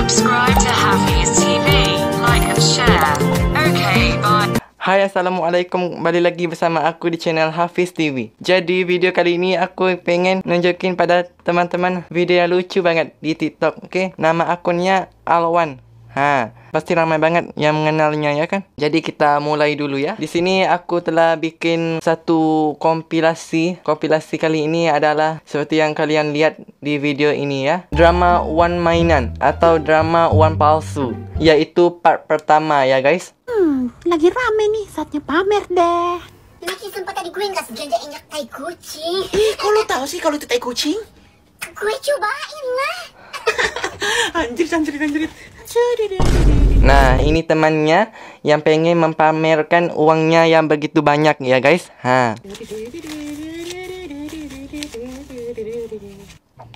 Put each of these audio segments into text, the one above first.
subscribe to Hafiz TV, like and share. Okay, bye. Hai, Assalamualaikum. Kembali lagi bersama aku di channel Hafiz TV. Jadi video kali ini aku pengen nunjukin pada teman-teman video yang lucu banget di TikTok. Oke, nama akunnya Alwan. Pasti ramai banget yang mengenalnya ya kan? Jadi kita mulai dulu ya. Di sini aku telah bikin satu kompilasi. Kompilasi kali ini adalah seperti yang kalian lihat di video ini ya. Drama Uang Mainan atau drama Uang Palsu. Yaitu part pertama ya guys. Lagi rame nih, saatnya pamer deh. Lagi sempat tadi gue nggak sengaja injak tai kucing. Kok lo tahu sih kalau itu tai kucing? Gue cobain lah. Anjir. Nah, ini temannya yang pengen mempamerkan uangnya yang begitu banyak ya guys.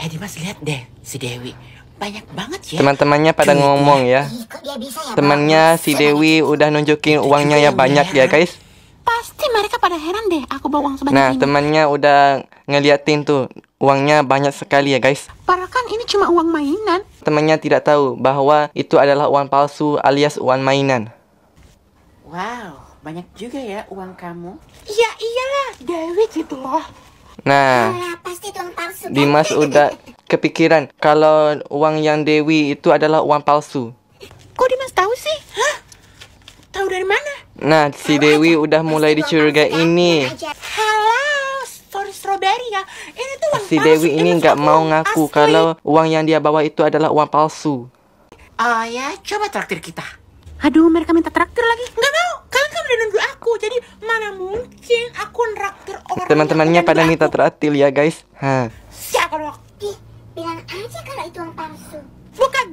Dimas, lihat deh si Dewi. Banyak banget ya. Teman-temannya pada ngomong ya. Kok dia bisa ya? Temannya si Dewi udah nunjukin uangnya yang banyak ya guys. Pasti mereka pada heran deh, aku bawa uang sebanyak Nah, ini. temannya udah ngeliatin tuh uangnya banyak sekali ya guys. Padahal kan ini cuma uang mainan. Temannya tidak tahu bahwa itu adalah uang palsu alias uang mainan. Wow, banyak juga ya uang kamu. Ya iyalah, Dewi gitu loh. Nah, Pasti tuang palsu. Dimas udah kepikiran kalau uang yang Dewi itu adalah uang palsu. Kok Dimas tahu sih? Tahu dari mana? Nah, si Dewi udah mulai dicurigai ini. Halo, sorry strawberry ya. Ini tuh uang Si palsu. Dewi ini Dimas, nggak aku mau uang ngaku asli. kalau uang yang dia bawa itu adalah uang palsu. Oh ya, coba traktir kita. Aduh, mereka minta traktir lagi. Nggak mau, kalian kan udah nunggu aku. Jadi mana mungkin aku nraktir orang. Teman-temannya yang pada nunggu minta aku. traktir ya guys. Siapa dong? Bilang aja kalau itu uang palsu. Bukan.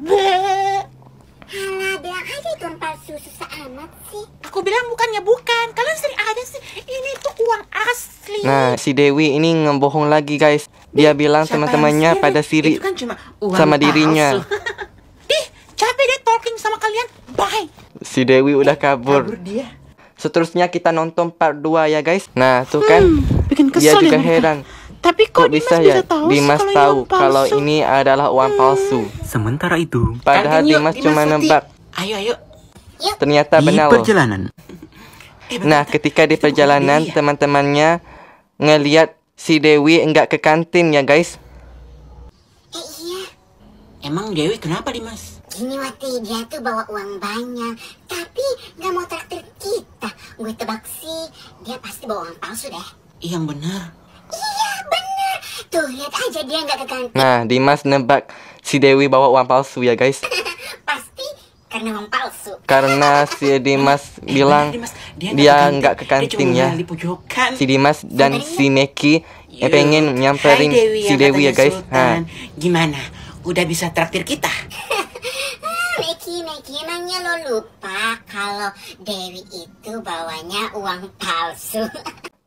Halah, bilang aja itu uang palsu. Susah amat sih. Aku bilang bukannya bukan. Kalian sering aja sih. Ini tuh uang asli. Nah, si Dewi ini ngebohong lagi guys. Dia bilang Siapa teman-temannya yang pada sirik? sirik Itu kan cuma uang sama palsu. dirinya. Capek deh talking sama kalian. Bye. Si Dewi udah kabur. Kabur dia. Seterusnya kita nonton part 2 ya guys. Nah, tuh kan Bikin dia kesel juga deh mereka. heran. Tapi Kok bisa ya tahu Dimas sih tahu ini uang kalau palsu? ini adalah uang palsu. Sementara itu, Padahal Kantin yuk, Dimas cuma Putih. nebak. Ayo. Ternyata di benar loh. perjalanan, Nah, ketika di perjalanan teman-temannya ngeliat si Dewi enggak ke kantin ya guys. Iya. Emang Dewi kenapa, Dimas? Gini Wati, dia tuh bawa uang banyak. Tapi nggak mau traktir kita. Gue tebak sih, dia pasti bawa uang palsu deh. Yang benar. Iya bener. Tuh lihat aja dia nggak ke kantin. Nah, Dimas nebak si Dewi bawa uang palsu ya guys. Pasti karena uang palsu. Karena si Dimas bilang Dimas, dia nggak ke kantin dia ya. cuma di pojokan. Si Dimas dan si Meki Yuk. pengen nyamperin Hai Dewi, si yang Dewi ya katanya guys. Sultan. Gimana? Udah bisa traktir kita? Meki, emangnya lo lupa kalau Dewi itu bawanya uang palsu?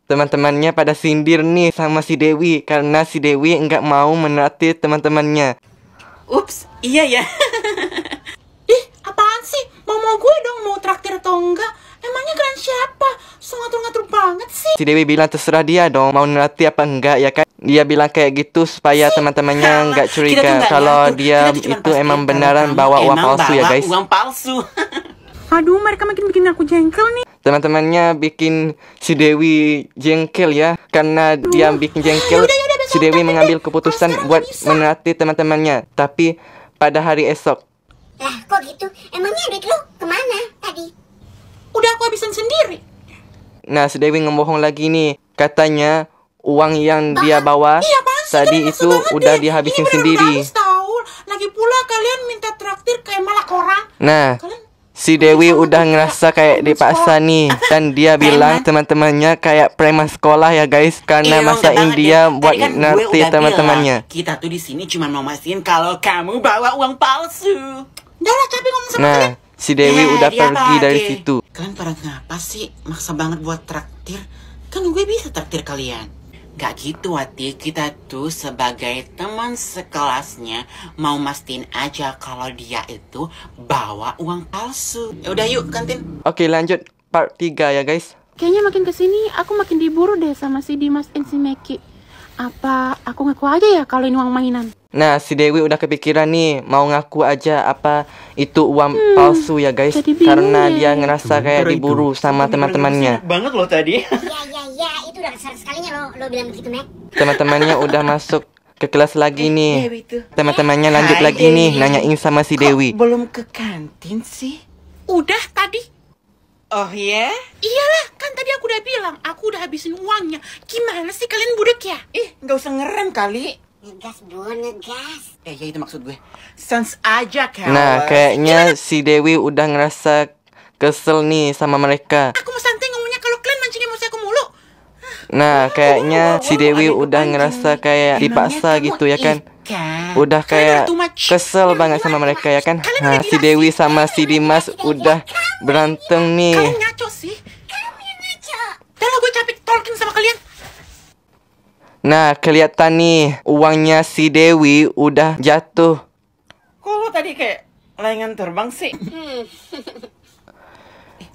Teman-temannya pada sindir nih sama si Dewi karena si Dewi nggak mau menraktir teman-temannya. Ups, iya ya. Ih, apaan sih? Mau gue dong mau traktir atau enggak? Emangnya kalian siapa? So ngatur-ngatur banget sih. Si Dewi bilang terserah dia dong mau ngelatih apa enggak ya kan. Dia bilang kayak gitu supaya teman-temannya nggak Kita tuh curiga nggak kalau ngatur. dia Kita tuh cuma itu emang pastikan beneran kamu bawa uang emang palsu ya bawa guys. Uang palsu. Aduh, mereka makin bikin aku jengkel nih. Teman-temannya bikin si Dewi jengkel ya. Karena dia bikin jengkel, si Dewi mengambil keputusan buat melatih teman-temannya. Tapi pada hari esok, Lah kok gitu? Emangnya duit lo kemana tadi? Udah aku habisin sendiri. nah si Dewi ngebohong lagi nih. Katanya uang yang dia bawa Iya, apaan sih? tadi Kalian itu maksa banget udah deh. dihabisin Ini sendiri. bener-bener tahu. Lagi pula kalian minta traktir kayak malak orang. Nah, Kalian si Dewi udah ngerasa kayak dipaksa nih. Dan dia bilang teman-temannya kayak preman sekolah ya guys. Karena Iya, masain enggak banget dia ya. buat Tadi kan gue ngerti udah teman-temannya. bilang, kita tuh di sini cuma mau mastiin kalau kamu bawa uang palsu. udah lah, capek ngomong sama Nah, si Dewi Nah, udah dia pergi pakai. dari situ. Kalian pada ngapa sih maksa banget buat traktir? Kan gue bisa traktir kalian. Gak gitu Wati, kita tuh sebagai teman sekelasnya mau mastiin aja kalau dia itu bawa uang palsu. Ya udah yuk kantin. Oke, lanjut part 3 ya guys. Kayaknya makin kesini aku makin diburu deh sama si Dimas dan si Meki. Apa aku ngaku aja ya kalau ini uang mainan? Nah, si Dewi udah kepikiran nih mau ngaku aja apa itu uang palsu ya guys, jadi bingung karena ya. dia ngerasa kayak diburu sama teman-temannya. Banget loh tadi. Ya, itu udah besar sekalinya lo bilang begitu, Mac. Teman-temannya udah masuk ke kelas lagi nih. Dewi tuh. Teman-temannya lanjut Hai, lagi nih Dewi. nanyain sama si Kok Dewi. belum ke kantin sih? Udah tadi. Oh ya? Iyalah, kan tadi aku udah bilang, aku udah habisin uangnya. Gimana sih kalian budek ya? Nggak usah ngerem kali. Ngegas, Bon, ngegas. Ya itu maksud gue. Sans aja kan. Nah, kayaknya si Dewi udah ngerasa kesel nih sama mereka. Aku mau santai ngomongnya kalau kalian mancing emosi aku mulu. Nah, kayaknya si Dewi udah ngerasa kayak dipaksa gitu ya kan. Udah kayak kesel banget sama mereka ya kan. Nah, si Dewi sama si Dimas udah berantem nih. Kalian ngaco sih. Kamu yang ngaco. Dah lah, gue capek talking sama kalian. Nah, kelihatan nih uangnya si Dewi udah jatuh. Kok lo tadi kayak layangan terbang sih?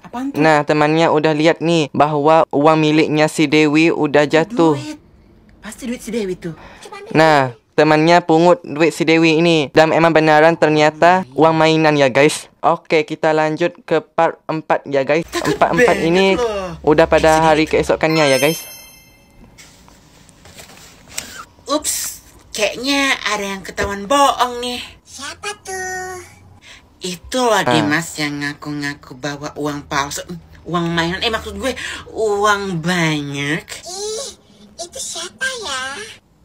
Apaan tuh? Nah, temannya udah lihat nih bahwa uang miliknya si Dewi udah jatuh. Duit. Pasti duit si Dewi tuh. Nah, temannya pungut duit si Dewi ini. Dan emang beneran ternyata uang mainan ya guys. Oke, kita lanjut ke part 4 ya guys. Part 4 ini udah pada hari keesokannya ya guys. Ups, kayaknya ada yang ketahuan bohong nih. Siapa tuh? Itu loh Dimas yang ngaku-ngaku bawa uang palsu. Uang mainan, maksud gue uang banyak. Ih, itu siapa ya?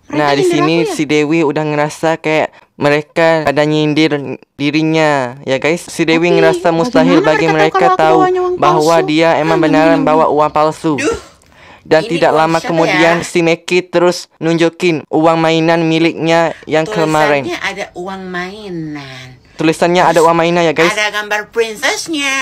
Nah, di sini si Dewi udah ngerasa kayak mereka ada nyindir dirinya ya guys. Si Dewi ngerasa mustahil bagi mereka tahu bahwa dia emang beneran bawa uang palsu. Dan Ini tidak uang lama siapa kemudian ya? si Meki terus nunjukin uang mainan miliknya yang kemarin. Tulisannya ada uang mainan. Tulisannya ada uang mainan ya guys. Ada gambar princessnya.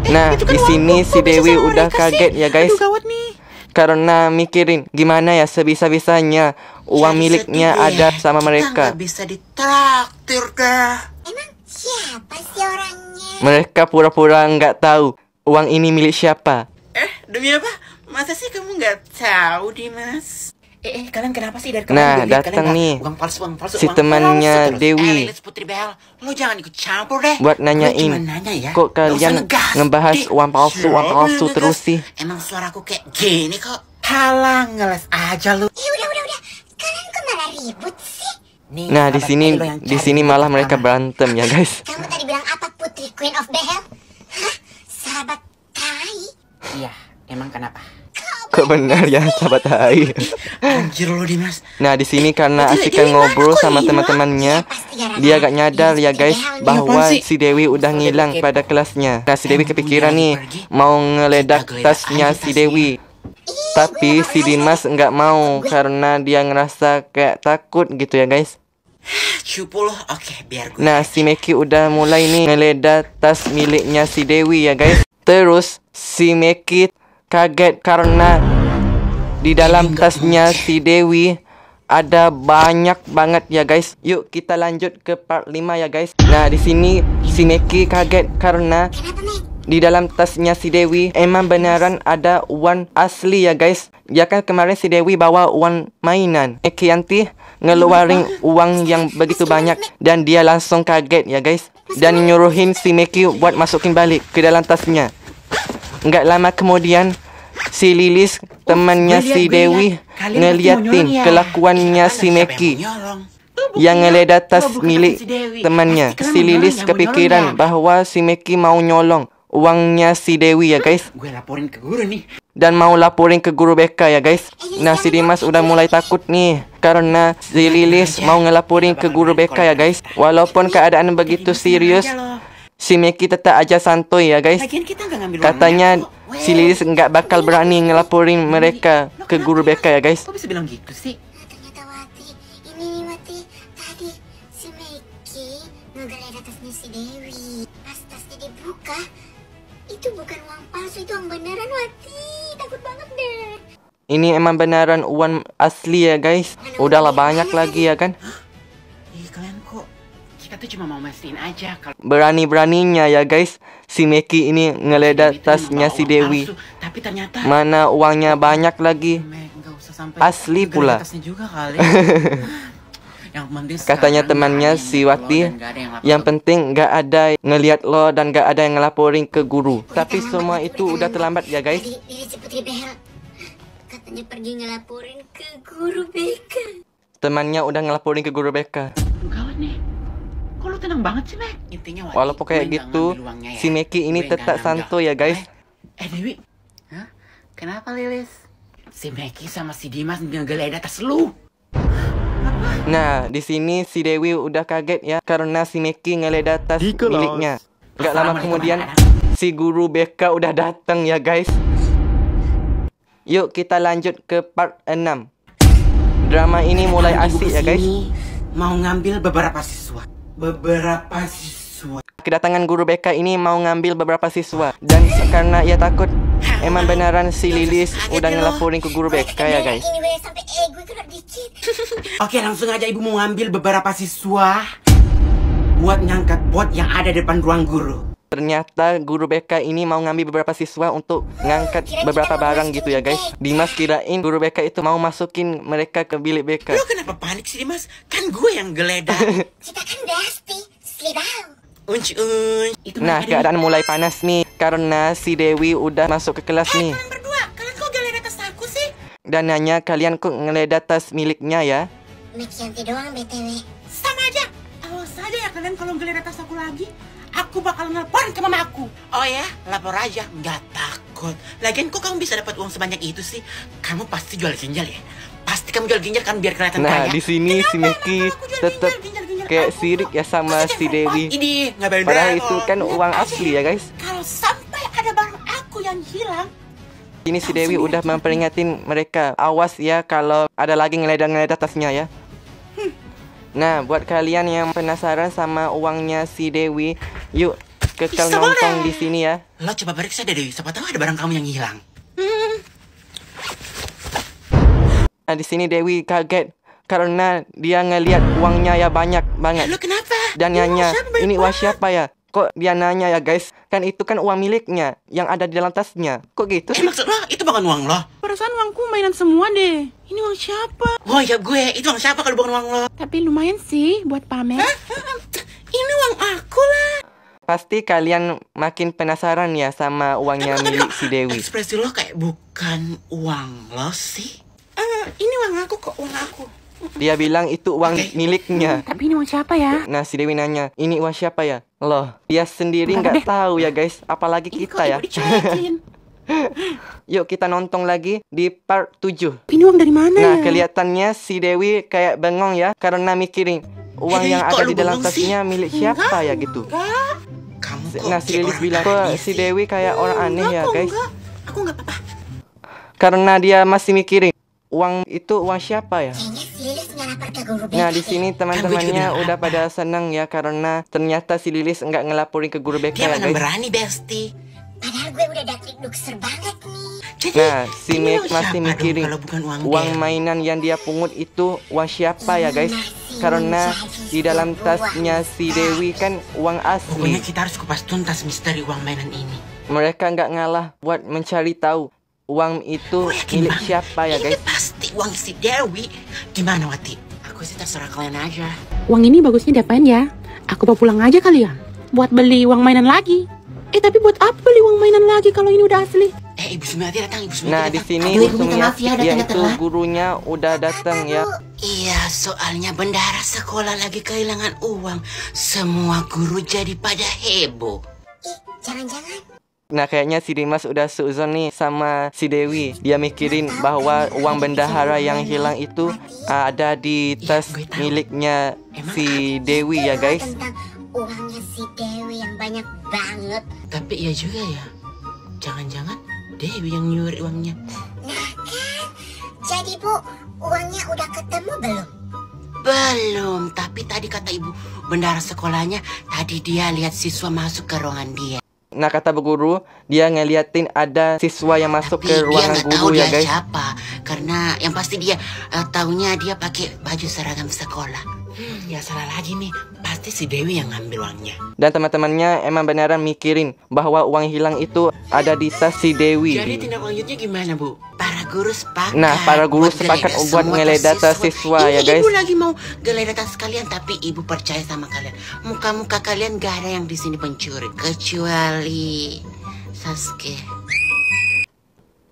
Nah, di sini si Dewi udah kaget ya guys. Aduh, gawat nih. Karena mikirin gimana ya sebisa-bisanya uang Jadi miliknya sedih ada deh. sama Kita mereka. nggak bisa ditraktir deh. Emang siapa sih orangnya? Mereka pura-pura nggak tahu uang ini milik siapa. Demi apa? Masa sih kamu nggak tahu, Dimas? Kalian kenapa sih dari Nah, kemarin datang nih uang palsu, si temannya terus. Dewi. Lilis Putri Bel, lo jangan ikut campur deh. Buat Gue nanyain, cuma nanya ya. kok Nggak usah kalian ngegas. ngebahas uang palsu Ngegas. terus sih? Emang suaraku kayak gini kok. Halah, ngeles aja lu. Udah. Kalian kok malah ribut sih? Nih, Nah, di sahabat sini lo yang cari malah di mereka pertama. berantem ya guys. Kamu tadi bilang apa, Putri Queen of Behel? Hah? Sahabat tai? Iya, emang kenapa? Kok benar ya sahabat hai. Anjir lo, Dimas. Nah, di sini karena asikan ngobrol sama teman-temannya, dia gak nyadar ya guys bahwa si Dewi udah ngilang pada kelasnya. Nah, si Dewi kepikiran nih mau ngeledak tasnya si Dewi. Tapi si Dimas nggak mau karena dia ngerasa kayak takut gitu ya guys. Cupu lo, oke biar gue. Nah, si Meki udah mulai nih ngeledak tas miliknya si Dewi ya guys. Terus si Meki kaget karena di dalam tasnya si Dewi ada banyak banget ya guys. Yuk kita lanjut ke part 5 ya guys. Nah, di sini si Meki kaget karena di dalam tasnya si Dewi emang beneran ada uang asli ya guys. Ya kan kemarin si Dewi bawa uang mainan. Kianti ngeluarin uang yang begitu banyak dan dia langsung kaget ya guys. Dan nyuruhin si Meki buat masukin balik ke dalam tasnya. Nggak lama kemudian si Lilis temannya si Dewi ngeliatin kelakuannya si Meki yang ngeledak tas milik temannya. Si Lilis kepikiran bahwa si Meki mau nyolong uangnya si Dewi ya guys. Gue laporin ke guru nih. Dan mau laporin ke guru BK ya guys. Nah, si Dimas udah mulai takut nih karena si Lilis mau ngelaporin ke guru BK ya guys. Walaupun keadaan begitu serius, si Meki tetap aja santuy ya guys. Lagian kita nggak ngambil Katanya uangnya. si Lilis nggak bakal berani ngelaporin mereka ke guru BK ya guys. Kok bisa bilang gitu sih? Ternyata Wati, ini Wati, tadi si Meki ngegeledah tasnya si Dewi. Pas tasnya dibuka, itu bukan uang palsu, itu uang beneran Wati. Takut banget deh. Ini emang beneran uang asli ya guys. Udahlah banyak lagi ya kan. Kalian kok Kita tuh cuma mau mastiin aja kalau Berani-beraninya ya guys, si Meki ini ngeledak tasnya si Dewi. Tapi ternyata Mana uangnya banyak lagi. nggak usah sampai Asli pula. tasnya juga kali. Yang penting Katanya sekarang temannya nggak ada si yang Wati, ngelaporin, nggak ada yang lapor. yang penting nggak ada ngelihat lo dan nggak ada yang ngelaporin ke guru. Tapi semua itu udah terlambat ya guys. Tadi si Putri Behel katanya pergi ngelaporin ke guru BK. Temannya udah ngelaporin ke guru BK. Gawat nih. Kok lu tenang banget sih, Mek? Intinya Wati, Walaupun kayak gue nggak gitu, ngambil uangnya ya. si Meki ini Gue tetap nggak ngambil. santuy ya guys. Dewi. Hah? Kenapa Lilis? Si Meki sama si Dimas ngegeledah tas lu. Nah, di sini si Dewi udah kaget ya karena si Meki ngeledah tas miliknya. Gak lama kemudian si guru BK udah datang ya guys. Yuk kita lanjut ke part 6. Drama ini mulai asik ya guys. Mau ngambil beberapa siswa. Kedatangan guru BK ini mau ngambil beberapa siswa. Dan karena ia takut, emang beneran si Lilis udah ngelaporin ke guru BK ya guys. Ini gue sampai gue kena dikit. Oke, langsung aja ibu mau ngambil beberapa siswa buat ngangkat bot yang ada di depan ruang guru. Ternyata guru BK ini mau ngambil beberapa siswa untuk ngangkat beberapa barang gitu ya guys. Dimas kirain guru BK itu mau masukin mereka ke bilik BK. Lu kenapa panik sih, Dimas? Kan gue yang geledah. Kita kan besti, selibau. Unci. Itu Nah, mereka, Dewi. keadaan mulai panas nih karena si Dewi udah masuk ke kelas nih. Kalian berdua, kalian kok geledah tas aku sih? Dan nanya kalian kok ngeledah tas miliknya ya. Mekianti doang BTW. Sama aja. Awas saja ya kalian kalau geledah tas aku lagi. Aku bakal nelpon ke mama aku. Oh ya, lapor aja. Nggak takut. Lagian kok kamu bisa dapat uang sebanyak itu sih? Kamu pasti jual ginjal ya? Pasti kamu jual ginjal kan biar kelihatan Nah, kaya. di sini si Meki tetap kayak sirik ya sama si Dewi. Ini nggak beda. Padahal itu kan uang asli ya guys. Kalau sampai ada barang aku yang hilang, Ini si Dewi udah memperingatin mereka. Awas ya kalau ada lagi ngeledah-ngeledah tasnya ya. Nah, buat kalian yang penasaran sama uangnya si Dewi, yuk kekal Bisa nonton boleh. di sini ya. Lo coba periksa deh, Dewi. Siapa tahu ada barang kamu yang hilang. Nah, di sini Dewi kaget karena dia ngelihat uangnya ya banyak banget. Lo kenapa? Dan nanya, ini uang siapa ya? Kok dia nanya ya guys? Kan itu kan uang miliknya yang ada di dalam tasnya. Kok gitu sih? Maksud lo itu bukan uang lo? perasaan uangku mainan semua deh. Ini uang siapa? Oh ya gue, itu uang siapa kalau bukan uang lo? Tapi lumayan sih buat pamer. Ini uang aku lah. Pasti kalian makin penasaran ya sama uangnya milik si Dewi. Ekspresi lo kayak bukan uang lo sih. Ini uang aku kok, uang aku. Dia bilang itu uang miliknya. Tapi ini uang siapa ya? Nah, si Dewi nanya, ini uang siapa ya? Loh, dia sendiri nggak tahu ya guys, apalagi kita ya. Dicuekin. Yuk kita nonton lagi di part 7. Ini uang dari mana Nah, ya? kelihatannya si Dewi kayak bengong ya karena mikirin uang Hei, yang kok ada lu di dalam bengong sih? tasnya milik siapa ya gitu. Kamu kok Nah, si kayak Lilis orang bilang, aneh kok si sih?" Dewi kayak orang aneh ya guys. Aku nggak apa-apa. Karena dia masih mikirin uang itu uang siapa ya. Kayaknya si Lilis nggak lapor ke guru BK. Nah, di sini Kan teman-temannya gue juga udah bilang pada senang ya karena ternyata si Lilis nggak ngelaporin ke guru BK Dia ya mana guys. berani, Besti. Padahal gue udah daklik dukser banget nih. Jadi, Nah, si ini Meg uang masih siapa mikirin dong kalau bukan uang dia? mainan yang dia pungut itu uang siapa ya guys. Karena di dalam tasnya si Dewi kan uang Pokoknya asli. kita harus kupas tuntas misteri uang mainan ini. Mereka nggak ngalah buat mencari tahu uang itu Gue yakin milik banget, siapa ya ini guys. pasti uang si Dewi. Gimana, Wati? Aku sih terserah kalian aja. Uang ini bagusnya diapain ya? Aku bawa pulang aja kali ya. Buat beli uang mainan lagi. Tapi buat apa beli uang mainan lagi kalau ini udah asli? Ibu Sumiati datang, Ibu Sumiati Nah, datang. di sini Aduh, Ibu minta Sumiati maaf ya, datangnya yaitu telat. gurunya udah datang ya. Iya, soalnya bendahara sekolah lagi kehilangan uang. Semua guru jadi pada heboh. Jangan-jangan Nah, kayaknya si Dimas udah seuzon nih sama si Dewi. Dia mikirin bahwa uang bendahara yang hilang itu ada di tas miliknya si Dewi ya guys. tentang uangnya si Dewi yang banyak banget. Tapi iya juga ya. Jangan-jangan Dewi yang nyuri uangnya. Nah kan, jadi Bu, uangnya udah ketemu belum? Belum, tapi tadi kata ibu bendahara sekolahnya, tadi dia lihat siswa masuk ke ruangan dia. Nah, kata bu guru, dia ngeliatin ada siswa yang masuk Tapi ke dia ruangan nggak tahu guru ya dia guys. siapa. Karena yang pasti dia taunya dia pakai baju seragam sekolah. Ya salah lagi nih. Pasti Pasti si Dewi yang ngambil uangnya. Dan teman-temannya emang beneran mikirin bahwa uang hilang itu ada di tas si Dewi. Jadi tindak lanjutnya gimana, Bu? Para guru sepakat. Nah, para guru sepakat buat ngeledah tas siswa ya guys. Ibu lagi mau geledah tas kalian, tapi ibu percaya sama kalian. Muka-muka kalian gak ada yang di sini pencuri kecuali Sasuke.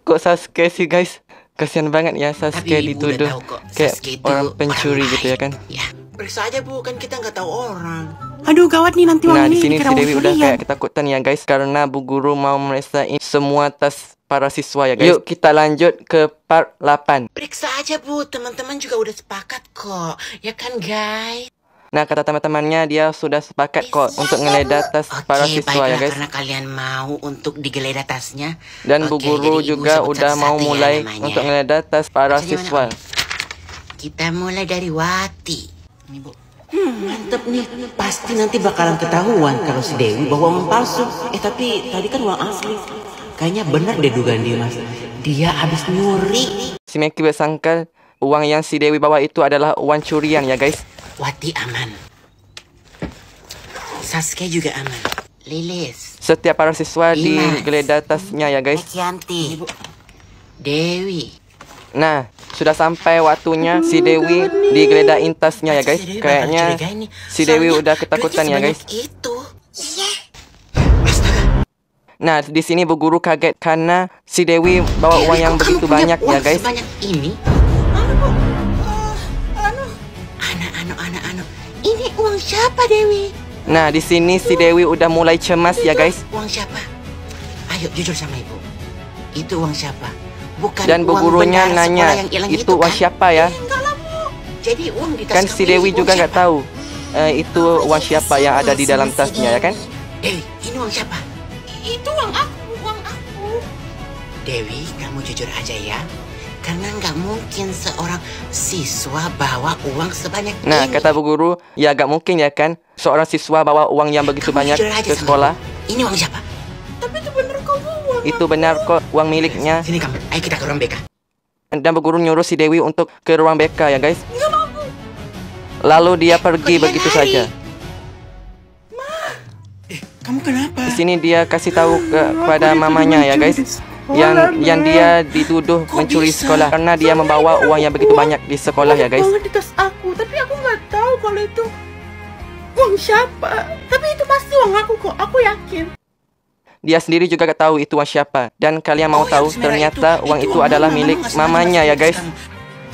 Kok Sasuke sih guys? Kasian banget ya Sasuke Tapi ibu dituduh udah tahu kok, kayak Sasuke itu orang pencuri orang gitu ya baik. kan. Ya, periksa aja Bu, kan kita nggak tahu orang. Aduh gawat nih, nanti Nah, uang di ini sini dikira si uang Dewi udah curian. kayak ketakutan ya guys karena Bu Guru mau memeriksain semua tas para siswa ya guys. Yuk kita lanjut ke part 8. Periksa aja Bu, teman-teman juga udah sepakat kok, ya kan guys? Nah, kata teman-temannya dia sudah sepakat kok untuk ngeledah tas para Oke, siswa ya baiklah, guys. karena kalian mau untuk digeledah tasnya. Dan Bu Oke, Guru jadi Ibu juga sebut udah mau satu-satu ya mulai namanya. untuk ngeledah tas para Maksudnya siswa. mana, Om? Kita mulai dari Wati. Ini Bu. Mantep nih. Pasti nanti bakalan ketahuan kalau si Dewi bawa uang palsu. Tapi tadi kan uang asli. Kayaknya benar deh dugaan dia, Mas. Dia habis nyuri. Si Meki bersangka uang yang si Dewi bawa itu adalah uang curian ya guys. Wati aman. Sasuke juga aman. Lilis. Setiap para siswa Imas. digeledah tasnya ya guys. Mekianti. Dewi. Nah, sudah sampai waktunya si Dewi digeledahin tasnya ya guys. Si Dewi bakal Kayaknya curiga ini. si Dewi Soalnya udah ketakutan duitnya ya guys. sebanyak Itu. Iya. Nah, di sini Bu Guru kaget karena si Dewi bawa uang yang Kok kamu begitu punya banyak ya uang guys. Sebanyak ini? Anak. Ini uang siapa Dewi? Nah, di sini si Dewi udah mulai cemas ya guys. Uang siapa? Ayo jujur sama ibu. Itu uang siapa? Bukan Dan Bu uang Gurunya bendahara nanya, sekolah yang hilang itu uang kan? siapa ya? Jadi uang di tas Kan kamu si ini Dewi uang juga nggak siapa? tahu itu uang siapa yang ada di dalam tasnya ya kan? Dewi, ini uang siapa? Itu uang aku. Dewi, kamu jujur aja ya. Karena nggak mungkin seorang siswa bawa uang sebanyak Nah, ini. kata Bu Guru, ya agak mungkin ya kan seorang siswa bawa uang yang begitu Kamu banyak jujur aja ke sama sekolah. ibu. Ini uang siapa? Tapi itu bener kok uang. Itu benar kok uang miliknya. Sini kamu, ayo kita ke ruang BK. Dan Bu Guru nyuruh si Dewi untuk ke ruang BK ya guys. Lalu dia pergi Kok dia begitu lari? saja. Kamu kenapa? Di sini dia kasih tahu kepada mamanya ya guys. Yang dia dituduh Kok mencuri bisa? sekolah karena dia membawa uang yang begitu banyak di sekolah ya guys. Banget di tas aku, tapi aku nggak tahu kalau itu uang siapa. Tapi itu pasti uang aku kok, aku yakin. Dia sendiri juga gak tahu itu uang siapa. Dan kalian mau Oh, tahu yang semerah ternyata uang itu uang adalah mama, milik nggak sengaja mamanya ya masukin guys. kamu.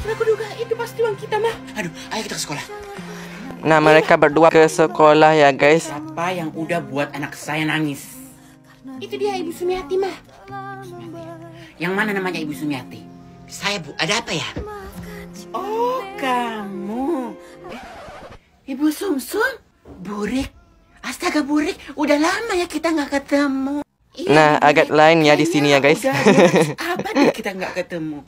Aku duga itu pasti uang kita mah. Aduh, ayo kita ke sekolah. Nah, mereka berdua ke sekolah ya guys. Siapa yang udah buat anak saya nangis? Itu dia Ibu Sumiati mah. Yang mana namanya Ibu Sumiati? Saya Bu, ada apa ya? Oh, kamu. Ibu Sumsum? Burik? Astaga Burik, udah lama ya kita nggak ketemu. Iya, Nah, Burik. agak lain ya di sini ya guys. Udah 12 abad ya kita nggak ketemu.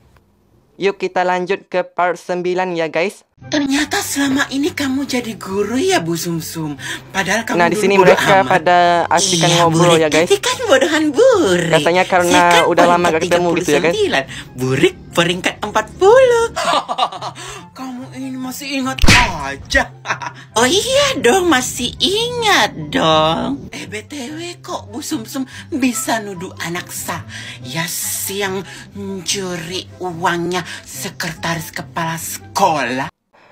Yuk kita lanjut ke part 9 ya guys. Ternyata selama ini kamu jadi guru ya Bu Sumsum. Padahal kamu Nah, di dulu sini bodoh mereka amat. pada asikan Iya, ngobrol Burik, ya guys. Tapi kan bodohan Burik. Katanya karena Saya kan udah lama peringkat gak ketemu gitu ya, guys. 39, Burik peringkat 40. Kamu ini masih ingat aja. Oh iya dong, masih ingat dong. BTW kok Bu Sumsum bisa nuduh anak saya yang mencuri uangnya sekretaris kepala sekolah?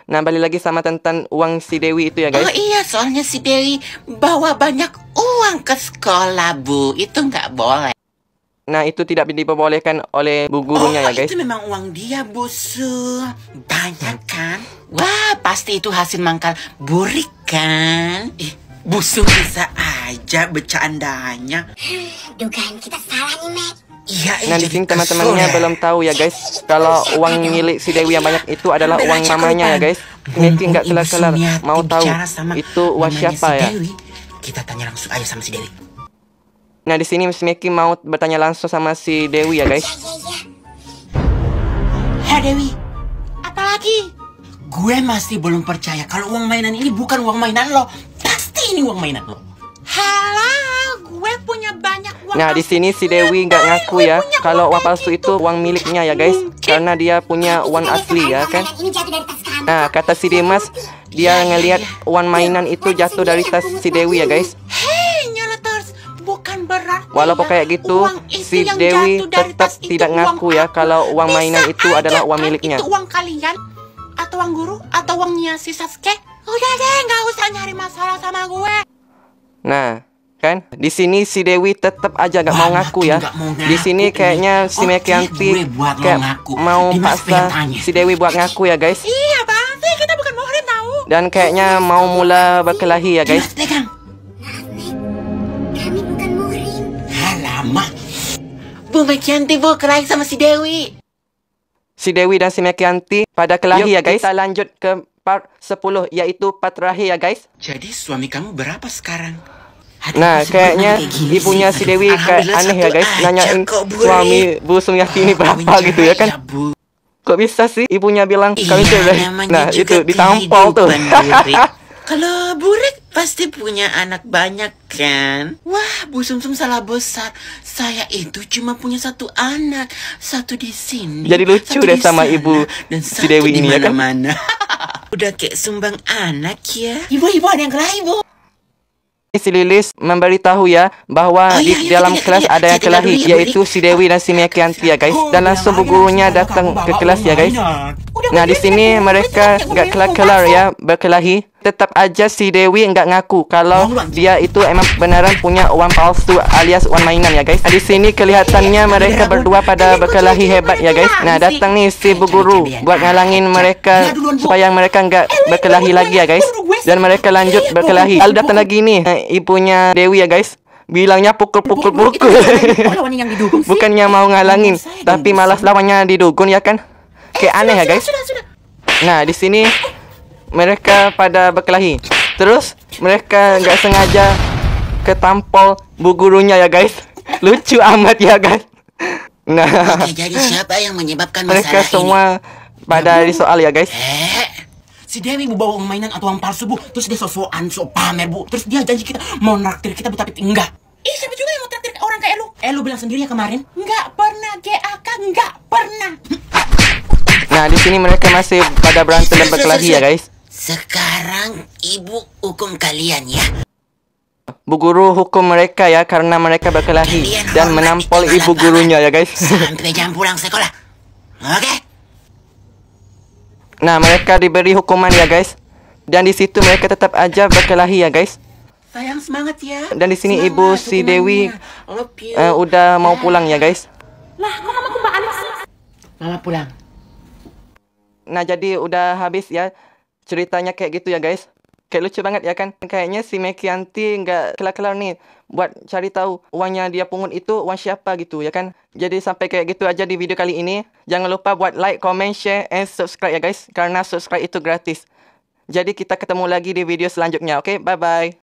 Nah, balik lagi sama tentang uang si Dewi itu ya Oh guys. iya, soalnya si Dewi bawa banyak uang ke sekolah, Bu. Itu nggak boleh. Nah, itu tidak diperbolehkan oleh bu gurunya ya guys. Itu memang uang dia, Bu Su. Banyak kan? Wah, pasti itu hasil mangkal Burik kan? Bu Su bisa aja bercandanya. Dugaan kita salah nih, Mac. Iya, Nah, di sini teman-temannya belum tahu ya guys kalau uang milik si Dewi yang banyak itu adalah uang mamanya ya guys. Meki nggak kelar-kelar mau tahu itu uang siapa ya. Kita tanya langsung aja sama si Dewi. Nah, di sini Miss Meki mau bertanya langsung sama si Dewi ya guys. Hei Dewi, apalagi? Gue masih belum percaya kalau uang mainan ini bukan uang mainan lo. Pasti ini uang mainan lo. Halo, gue punya banyak uang. Nah, di sini si Dewi nggak ngaku ya kalau uang palsu itu uang miliknya ya guys, karena dia punya uang asli ya kan. Ini jatuh dari tas kamu. Nah, kata si Dimas, dia Iya, ngelihat iya. uang mainan itu jatuh dari tas si Dewi ya guys. Hei, Nyoleters, bukan berarti Walaupun ya, kayak gitu, uang itu si yang Dewi jatuh dari tetap tas itu tidak uang ngaku ya aku. kalau uang mainan Bisa itu adalah aja uang kan miliknya. Itu uang kalian, atau uang guru, atau uangnya si Sasuke. Udah deh, nggak usah nyari masalah sama gue. Nah, kan di sini si Dewi tetap aja gak mau Wah, ngaku makin ya. gak mau Di sini ngaku kayaknya ini. si Oke, Mekianti gue buat lo kayak ngaku. mau Dimas paksa pengen tanya. si Dewi buat ngaku ya guys. Iya bang, sih kita bukan muhrim tahu. Dan kayaknya mau mula berkelahi ya guys. Dimas pegang. Maaf, Nek. Kami bukan muhrim. Alamak. Bu Mekianti bu kelahi sama si Dewi. Si Dewi dan si Mekianti pada kelahi Yuk, ya guys. Kita lanjut ke part 10 yaitu part terakhir ya guys. Jadi suami kamu berapa sekarang? Aduh, Nah, kok kayaknya sempurna kayak gini ibunya sih? si Dewi kayak Alhamdulillah aneh ya satu guys, aja nanyain kok, Bu suami Ri. Bu Sumiati ini berapa Kawin gitu ya kan. cerai Bu. Kok bisa sih ibunya bilang kawin Iya, cerai? namanya Nah, juga itu ditampol tuh. kehidupan, Bu Ri. Kalau Bu Rik pasti punya anak banyak kan? Wah, Bu Sumsum salah besar. Saya itu cuma punya satu anak, satu di sini. Jadi lucu satu deh di sama sana, ibu dan si satu Dewi di ini ya kan? mana-mana. Udah kayak sumbang anak ya. Ibu ada yang kelahi, Bu. Si Lilis memberitahu ya bahwa Oh, di iya, iya, dalam iya, kelas iya. ada yang Saya tinggal kelahi dulu ya, Bu yaitu si Dewi dan si Mekianti ya guys. Dan langsung bu gurunya datang ke kelas ya guys. Nah di sini mereka nggak kelar-kelar ya berkelahi. Tetap aja si Dewi nggak ngaku kalau dia itu emang beneran punya uang palsu alias uang mainan ya guys. Nah, di sini kelihatannya mereka berdua pada berkelahi hebat ya guys. Nah datang nih si bu guru buat ngalangin mereka supaya mereka nggak berkelahi lagi ya guys. Dan mereka lanjut berkelahi. Lalu datang lagi nih ibunya Dewi ya guys. Bilangnya pukul. Lawannya yang didukung sih. Bukannya mau ngalangin, tapi malas lawannya didukun ya kan? Kayak aneh ya guys. Sudah. Nah di sini mereka pada berkelahi. Terus mereka nggak sengaja ketampol bu gurunya ya guys. Lucu amat ya guys. Nah Oke, jadi siapa yang menyebabkan mereka masalah ini? semua pada disoal ya guys. Si Dewi bu bawa uang mainan atau uang palsu bu. Terus dia so-soan, so pamer bu. Terus dia janji kita mau naktir kita bu, tapi enggak. Ih, siapa juga yang mau traktir orang kayak lu? Lu bilang sendiri ya kemarin. Nggak pernah, GAK nggak pernah. Nah di sini mereka masih pada berantem dan berkelahi ya guys. Sekarang ibu hukum kalian ya. Bu guru hukum mereka ya karena mereka berkelahi dan menampol ibu gurunya ya guys. Sampai jam pulang sekolah. Oke. Nah mereka diberi hukuman ya guys. Dan di situ mereka tetap aja berkelahi ya guys. Sayang semangat ya. Dan di sini Semangat ibu si Dewi hukumannya. Love you. udah mau pulang ya guys. Lah, kok kamu balik sih? Mama pulang. Nah jadi udah habis ya ceritanya kayak gitu ya guys. Kayak lucu banget ya kan. Kayaknya si Mekianti nggak kelar-kelar nih buat cari tahu uangnya dia pungut itu uang siapa gitu ya kan. Jadi sampai kayak gitu aja di video kali ini. Jangan lupa buat like, comment, share, and subscribe ya guys. Karena subscribe itu gratis. Jadi kita ketemu lagi di video selanjutnya. Oke, bye-bye.